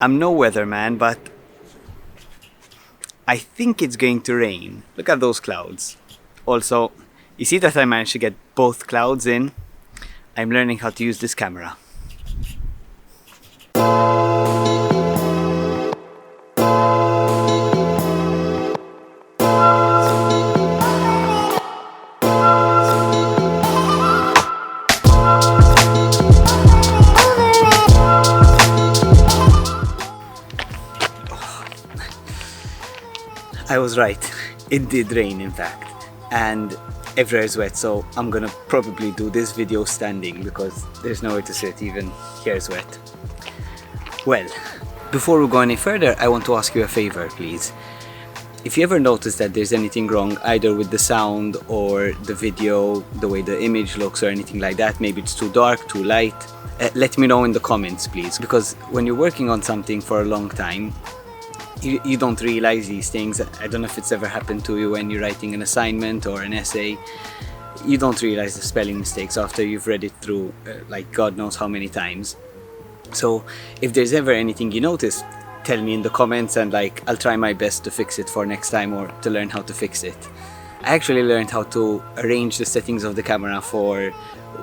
I'm no weatherman, but I think it's going to rain. Look at those clouds. Also, you see that I managed to get both clouds in? I'm learning how to use this camera. I was right, it did rain in fact, and everywhere is wet, so I'm gonna probably do this video standing because there's nowhere to sit, even here is wet. Well, before we go any further, I want to ask you a favor, please. If you ever notice that there's anything wrong either with the sound or the video, the way the image looks or anything like that, maybe it's too dark, too light, let me know in the comments please, because when you're working on something for a long time, you don't realize these things. I don't know if it's ever happened to you when you're writing an assignment or an essay. You don't realize the spelling mistakes after you've read it through like God knows how many times. So if there's ever anything you notice, tell me in the comments and I'll try my best to fix it for next time or to learn how to fix it. I actually learned how to arrange the settings of the camera for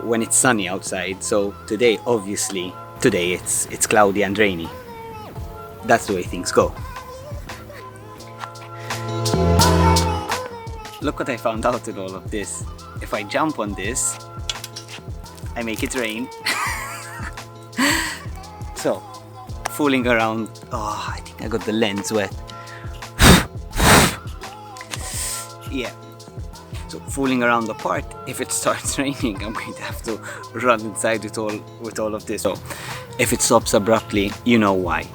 when it's sunny outside. So today, obviously, it's cloudy and rainy. That's the way things go. Look what I found out in all of this. If I jump on this, I make it rain. So, fooling around. Oh, I think I got the lens wet. Yeah. So, fooling around the part, if it starts raining, I'm going to have to run inside with all of this. So, if it stops abruptly, you know why.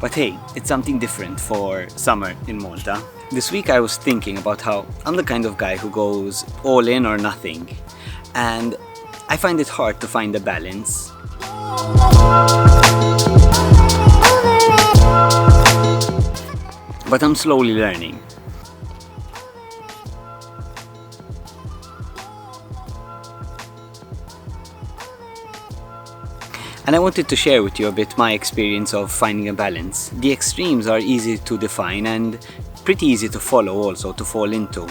But hey, it's something different for summer in Malta. This week I was thinking about how I'm the kind of guy who goes all in or nothing, and I find it hard to find a balance. But I'm slowly learning. And I wanted to share with you a bit my experience of finding a balance. The extremes are easy to define and pretty easy to follow, also to fall into.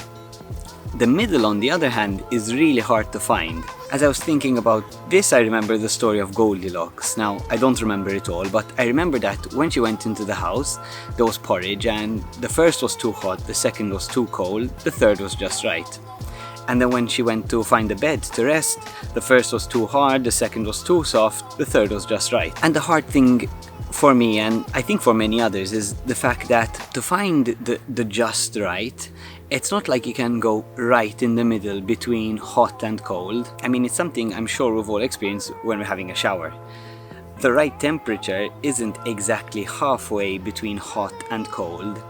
The middle, on the other hand, is really hard to find. As I was thinking about this, I remember the story of Goldilocks. Now, I don't remember it all, but I remember that when she went into the house, there was porridge, and the first was too hot, the second was too cold, the third was just right. And then when she went to find a bed to rest, the first was too hard, the second was too soft, the third was just right. And the hard thing for me, and I think for many others, is the fact that to find the just right, it's not like you can go right in the middle between hot and cold. I mean, it's something I'm sure we've all experienced when we're having a shower. The right temperature isn't exactly halfway between hot and cold.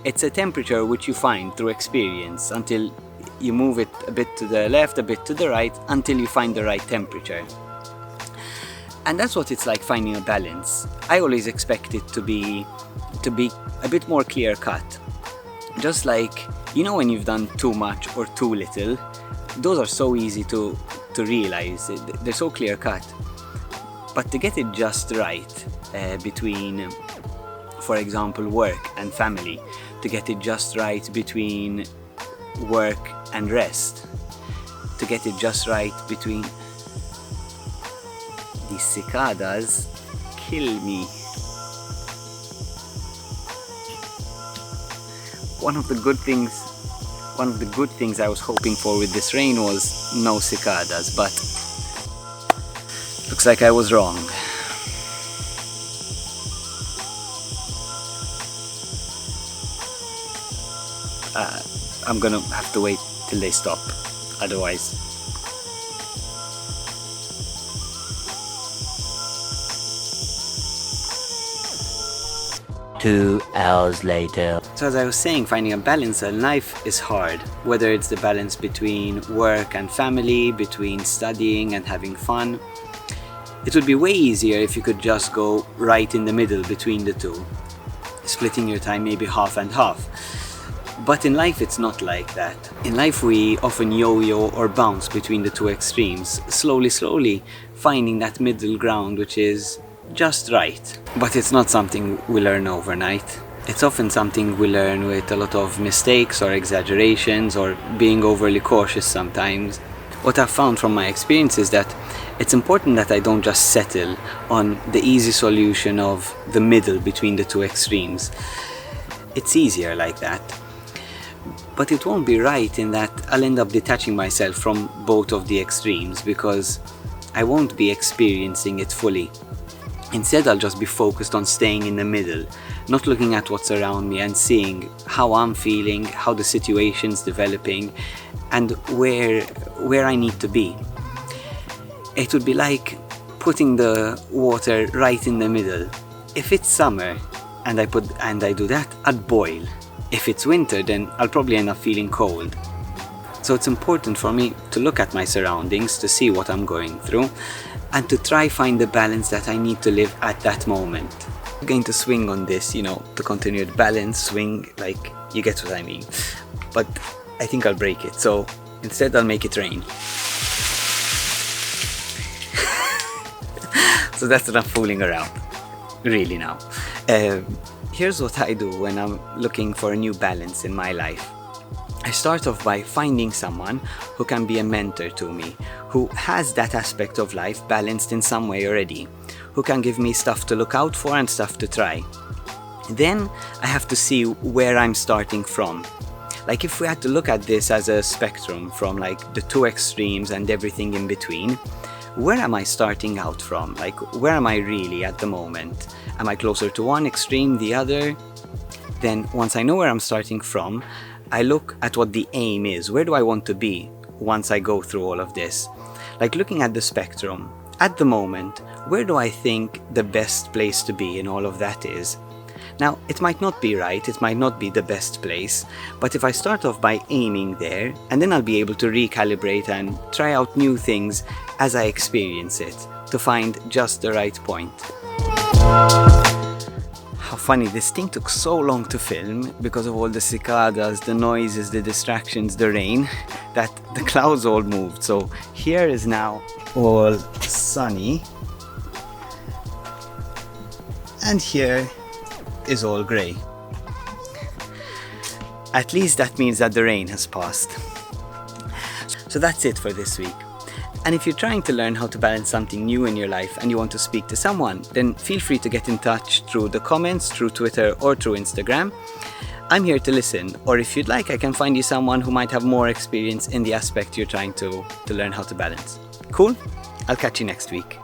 It's a temperature which you find through experience until you move it a bit to the left, a bit to the right, until you find the right temperature. And that's what it's like finding a balance. I always expect it to be a bit more clear cut. Just like, you know, when you've done too much or too little, those are so easy to realize. They're so clear cut. But to get it just right between, for example, work and family, to get it just right between work and rest, to get it just right between... These cicadas kill me. One of the good things I was hoping for with this rain was no cicadas, but looks like I was wrong. I'm gonna have to wait till they stop, otherwise. Two hours later. So as I was saying, finding a balance in life is hard. Whether it's the balance between work and family, between studying and having fun. It would be way easier if you could just go right in the middle between the two, splitting your time maybe half and half. But in life it's not like that. In life we often yo-yo or bounce between the two extremes, slowly finding that middle ground which is just right. But it's not something we learn overnight. It's often something we learn with a lot of mistakes or exaggerations or being overly cautious sometimes. What I've found from my experience is that it's important that I don't just settle on the easy solution of the middle between the two extremes. It's easier like that. But it won't be right in that I'll end up detaching myself from both of the extremes because I won't be experiencing it fully. Instead, I'll just be focused on staying in the middle, not looking at what's around me and seeing how I'm feeling, how the situation's developing, and where I need to be. It would be like putting the water right in the middle. If it's summer and I do that, I'd boil. If it's winter, then I'll probably end up feeling cold. So it's important for me to look at my surroundings, to see what I'm going through, and to try find the balance that I need to live at that moment. I'm going to swing on this, the continued balance, swing, like, you get what I mean. But I think I'll break it, so instead I'll make it rain. So that's enough fooling around, really now. Here's what I do when I'm looking for a new balance in my life. I start off by finding someone who can be a mentor to me, who has that aspect of life balanced in some way already, who can give me stuff to look out for and stuff to try. Then I have to see where I'm starting from. Like if we had to look at this as a spectrum from like the two extremes and everything in between, where am I starting out from? Like where am I really at the moment? Am I closer to one extreme, the other? Then once I know where I'm starting from, I look at what the aim is. Where do I want to be once I go through all of this? Like looking at the spectrum, at the moment, where do I think the best place to be in all of that is? Now, it might not be right, it might not be the best place, but if I start off by aiming there, and then I'll be able to recalibrate and try out new things as I experience it, to find just the right point. How funny, this thing took so long to film because of all the cicadas, the noises, the distractions, the rain, that the clouds all moved. So here is now all sunny, and here is all grey. At least that means that the rain has passed. So that's it for this week. And if you're trying to learn how to balance something new in your life and you want to speak to someone, then feel free to get in touch through the comments, through Twitter or through Instagram. I'm here to listen, or if you'd like, I can find you someone who might have more experience in the aspect you're trying to learn how to balance. Cool? I'll catch you next week.